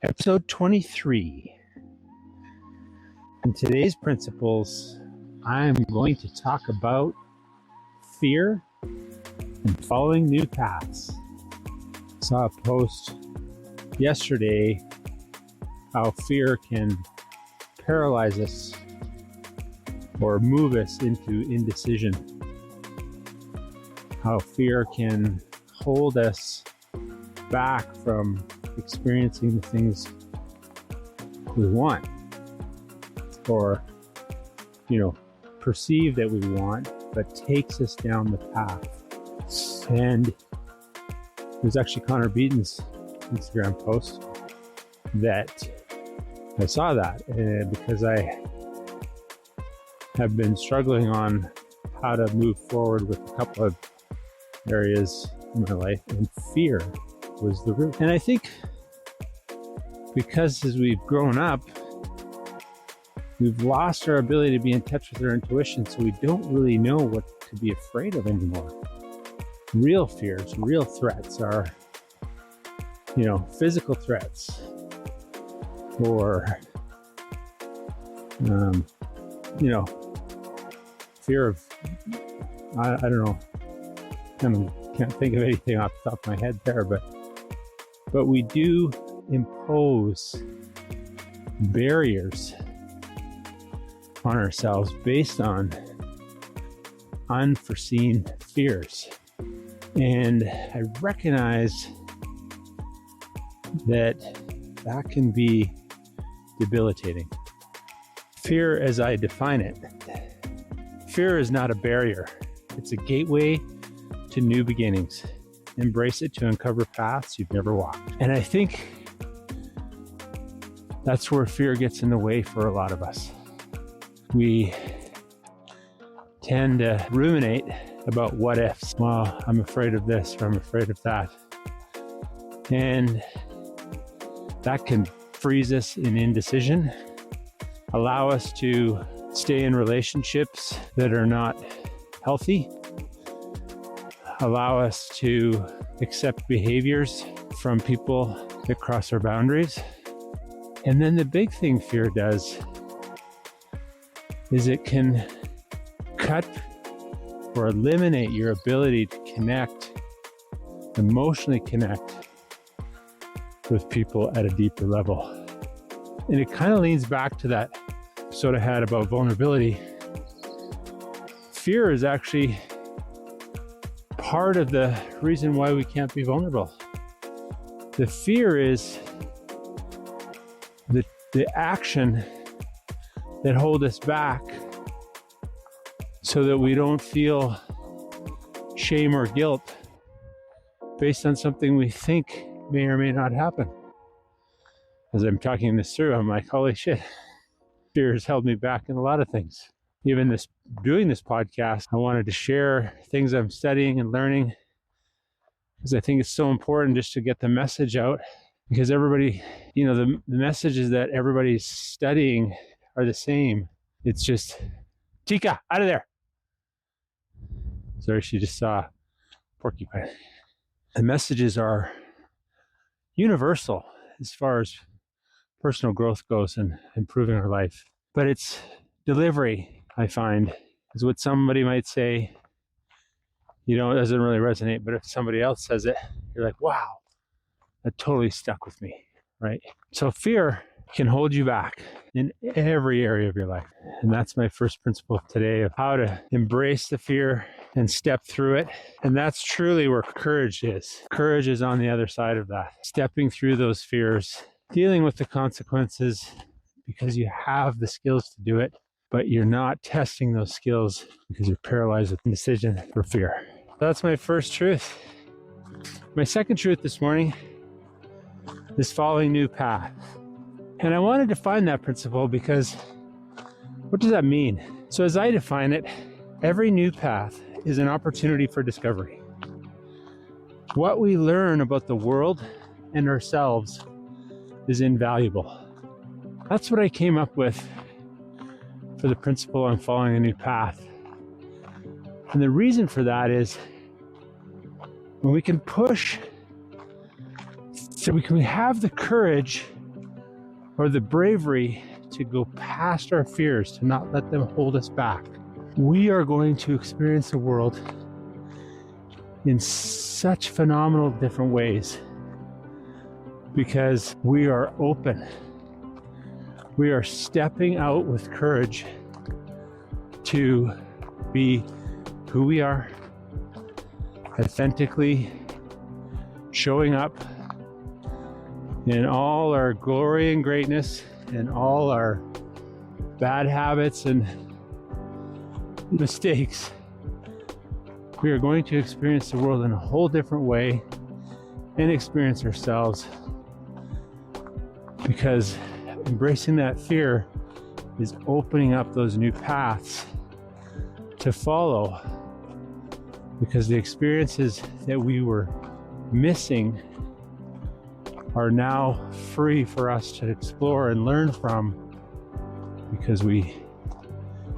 Episode 23. In today's principles, I'm going to talk about fear and following new paths. I saw a post yesterday how fear can paralyze us or move us into indecision. How fear can hold us back from experiencing the things we want or perceive that we want, but takes us down the path. And it was actually Connor Beaton's Instagram post that I saw that because I have been struggling on how to move forward with a couple of areas in my life, and fear was the root. And I think because as we've grown up, we've lost our ability to be in touch with our intuition, so we don't really know what to be afraid of anymore. Real fears, real threats are, physical threats, or, fear of, I don't know, can't think of anything off the top of my head there, but we do impose barriers on ourselves based on unforeseen fears. And I recognize that can be debilitating. Fear, as I define it, fear is not a barrier. It's a gateway to new beginnings. Embrace it to uncover paths you've never walked. And I think that's where fear gets in the way for a lot of us. We tend to ruminate about what ifs. Well, I'm afraid of this, or I'm afraid of that. And that can freeze us in indecision, allow us to stay in relationships that are not healthy, allow us to accept behaviors from people that cross our boundaries. And then the big thing fear does is it can cut or eliminate your ability to connect, emotionally connect with people at a deeper level. And it kind of leans back to that episode I had about vulnerability. Fear is actually part of the reason why we can't be vulnerable. The fear is the action that hold us back so that we don't feel shame or guilt based on something we think may or may not happen. As I'm talking this through, I'm like, holy shit, fear has held me back in a lot of things. Even doing this podcast, I wanted to share things I'm studying and learning because I think it's so important just to get the message out, because everybody, the messages that everybody's studying are the same. It's just, Tika, out of there. Sorry, she just saw a porcupine. The messages are universal as far as personal growth goes and improving our life. But it's delivery, I find, is what somebody might say, it doesn't really resonate, but if somebody else says it, you're like, wow, that totally stuck with me, right? So fear can hold you back in every area of your life. And that's my first principle today of how to embrace the fear and step through it. And that's truly where courage is. Courage is on the other side of that. Stepping through those fears, dealing with the consequences because you have the skills to do it, but you're not testing those skills because you're paralyzed with indecision or fear. That's my first truth. My second truth this morning is following new path. And I want to define that principle because what does that mean? So as I define it, every new path is an opportunity for discovery. What we learn about the world and ourselves is invaluable. That's what I came up with for the principle on following a new path. And the reason for that is when we can push, so we can have the courage or the bravery to go past our fears, to not let them hold us back, we are going to experience the world in such phenomenal different ways because we are open. We are stepping out with courage to be who we are, authentically showing up in all our glory and greatness and all our bad habits and mistakes. We are going to experience the world in a whole different way and experience ourselves, because embracing that fear is opening up those new paths to follow, because the experiences that we were missing are now free for us to explore and learn from, because we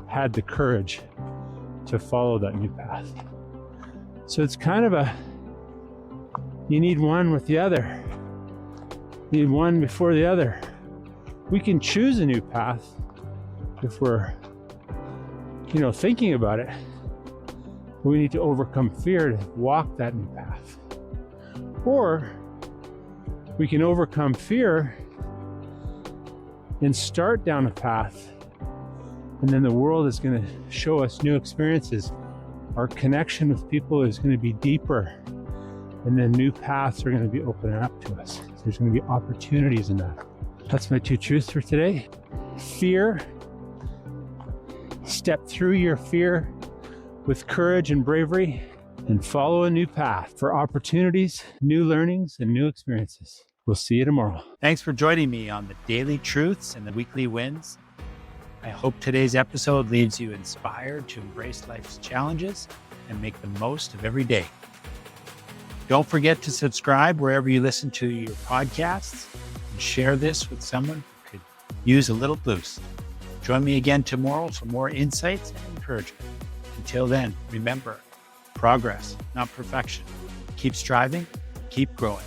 had the courage to follow that new path. So it's kind of you need one with the other. You need one before the other. We can choose a new path if we're, thinking about it. We need to overcome fear to walk that new path. Or we can overcome fear and start down a path, and then the world is going to show us new experiences. Our connection with people is going to be deeper, and then new paths are going to be opening up to us. So there's going to be opportunities in that. That's my 2 truths for today. Fear. Step through your fear with courage and bravery, and follow a new path for opportunities, new learnings, and new experiences. We'll see you tomorrow. Thanks for joining me on the daily truths and the weekly wins. I hope today's episode leaves you inspired to embrace life's challenges and make the most of every day. Don't forget to subscribe wherever you listen to your podcasts, and share this with someone who could use a little boost. Join me again tomorrow for more insights and encouragement. Until then, remember, progress, not perfection. Keep striving, keep growing.